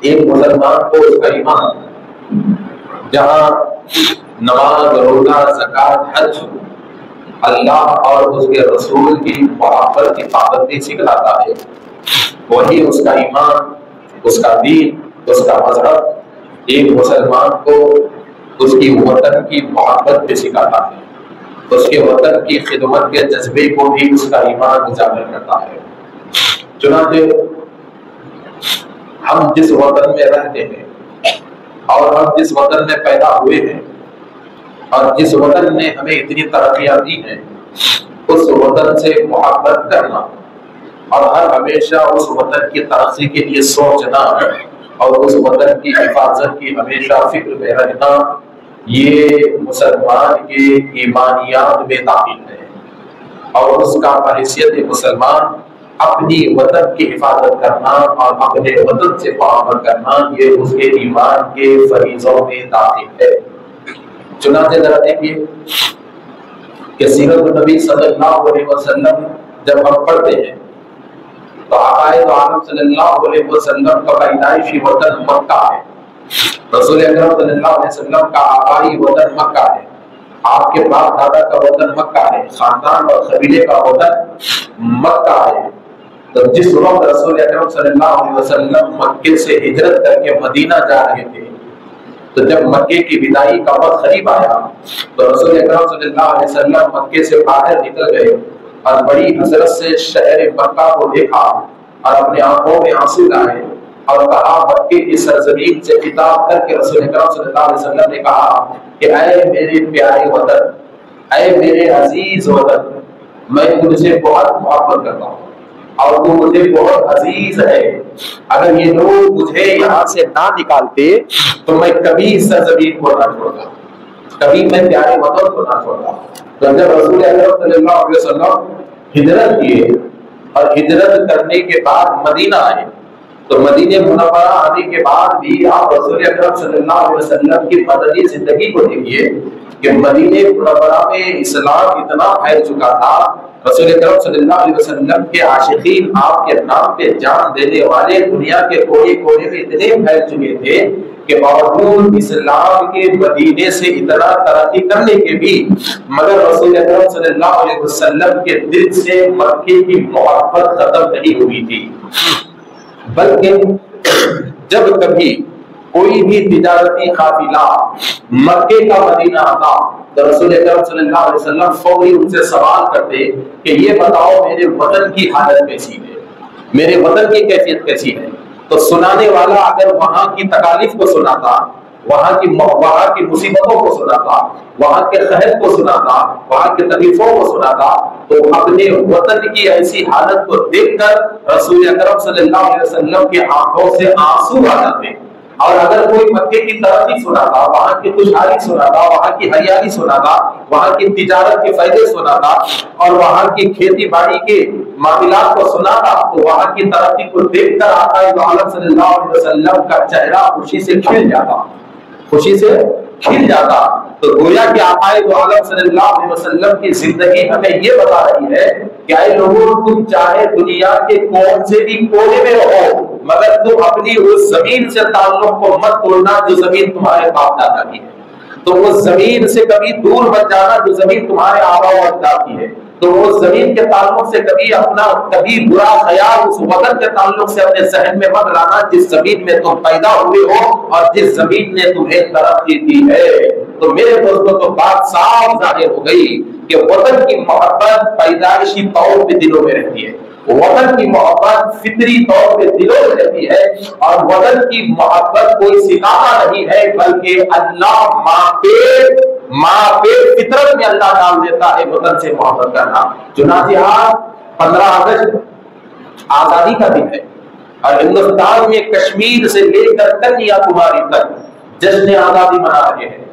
ایک مسلمان کو اس کا ایمان جہاں نماز، روزہ، زکوٰۃ، حج اللہ اور اس کے رسول کی محبت کی پابندی سکھلاتا ہے، وہی اس کا ایمان، اس کا دین، اس کا مذہب ایک مسلمان کو اس کی وطن کی محبت بھی سکھاتا ہے، اس کے وطن کی خدمت کے جذبے کو بھی اس کا ایمان اجاگر کرتا ہے۔ چنانچہ ہم جس وطن میں رہتے ہیں اور ہم جس وطن میں پیدا ہوئے ہیں اور جس وطن نے ہمیں اتنی ترقیاں دی ہیں، اس وطن سے محبت کرنا اور ہر ہمیشہ اس وطن کی ترقی کے لیے سوچنا اور اس وطن کی حفاظت کی ہمیشہ فکر میں رہنا، یہ مسلمان کے ایمانیات میں داخل ہے، اور اس کا بحیثیت مسلمان اپنی وطن کی حفاظت کرنا اور اپنے وطن سے محبت کرنا، یہ اس کے ایمان کے فریضوں میں داخل ہے۔ چنانچہ ذرا دیکھیے کہ سیرت النبی صلی اللہ علیہ وسلم جب ہم پڑھتے ہیں تو عقائد عالم صلی اللہ علیہ وسلم کا پیدائشی وطن مکہ ہے، رسول اکرم صلی اللہ علیہ وسلم کا آبائی وطن مکہ ہے، آپ کے باپ دادا کا وطن مکہ ہے، خاندان اور قبیلے کا وطن مکہ ہے۔ تو جس وقت رسول اکرم صلی اللہ علیہ وسلم مکے سے ہجرت کر کے مدینہ جا رہے تھے، تو جب مکے کی بدائی کا وقت قریب آیا تو رسول اکرم صلی اللہ علیہ وسلم مکے سے باہر نکل گئے اور بڑی حسرت سے شہر مکہ کو دیکھا اور اپنے آنکھوں میں آنسو لائے اور کہا، مکے کی سرزمین سے خطاب کر کے رسول اکرم صلی اللہ علیہ وسلم نے کہا کہ اے میرے پیارے وطن، اے میرے عزیز وطن، میں تجھ سے بہت محبت کرتا ہوں اور تو مجھے بہت عزیز ہے، اگر یہ لوگ مجھے یہاں سے نہ نکالتے تو میں کبھی اس سرزمین کو نہ چھوڑتا، کبھی میں پیارے وطن کو نہ چھوڑتا۔ تو جب رسول اکرم صلی اللہ علیہ وسلم ہجرت کیے اور ہجرت کرنے کے بعد مدینہ آئے تو مدینہ منورہ آنے کے بعد بھی آپ رسول اکرم صلی اللہ علیہ وسلم کی مدنی زندگی کو دیکھیے کہ مدینہ منورہ میں اسلام اتنا پھیل چکا تھا، رسول اکرم صلی اللہ علیہ وسلم کے عاشقین آپ کے نام پہ جان دینے والے دنیا کے کونے کونے میں اتنے پھیل چکے تھے کہ باوجود اسلام کے مدینے سے اتنا ترقی کرنے کے بھی مگر رسول اکرم صلی اللہ علیہ وسلم کے دل سے مکے کی محبت ختم نہیں ہوئی تھی، بلکہ جب کبھی کوئی بھی تجارتی قافلہ مکے کا مدینہ آتا تو رسول اکرم صلی اللہ علیہ وسلم فوری ان سے سوال کرتے کہ یہ بتاؤ میرے وطن کی حالت کیسی ہے، میرے وطن کی کیفیت کیسی ہے۔ تو سنانے والا اگر وہاں کی تکالیف کو سناتا، وہاں کی مصیبتوں کو سناتا، وہاں کے قحط کو سناتا، وہاں کی تکلیفوں کو سناتا، تو اپنے وطن کی ایسی حالت کو دیکھ کر رسول اکرم صلی اللہ علیہ وسلم کی آنکھوں سے آنسو آ جاتے۔ اور اگر کوئی مکے کی ترقی سناتا، وہاں کی خوشحالی سناتا، وہاں کی ہریالی سناتا، وہاں کی تجارت کے فائدے سناتا اور وہاں کی کھیتی باڑی کے معاملات کو سناتا، تو وہاں کی ترقی کو دیکھ کر آقا دو عالم صلی اللہ علیہ وسلم کا چہرہ خوشی سے کھل جاتا، خوشی سے کھل جاتا۔ تو گویا کہ آقا دو عالم صلی اللہ علیہ وسلم کی زندگی ہمیں یہ بتا رہی ہے کہ اے لوگوں، تم چاہے دنیا کے کون سے بھی کونے میں رہو مگر تم اپنی اس زمین سے تعلق کو مت توڑنا جو زمین تمہارے باپ دادا کی ہے، تو اس زمین سے کبھی دور مت جانا جو زمین تمہارے آبا و اجداد کی ہے، تو اس زمین کے تعلق سے کبھی برا خیال اس وطن کے تعلق سے اپنے ذہن میں مت لانا جس زمین میں تم پیدا ہوئے ہو اور جس زمین نے تمہیں ترقی دی ہے۔ تو میرے دوستوں تو بات صاف ظاہر ہو گئی کہ وطن کی محبت پیدائشی طور پہ دلوں میں رہتی ہے، وطن کی محبت فطری طور پہ دلوں میں رہتی ہے، اور وطن کی محبت کوئی سکھاتا نہیں ہے بلکہ اللہ ماں پہ فطرت میں اللہ ڈال دیتا ہے وطن سے محبت کرنا۔ چنانچہ آج 15 اگست آزادی کا دن ہے اور ہندوستان میں کشمیر سے لے کر کنیا کماری تک جشن آزادی منا رہے ہیں،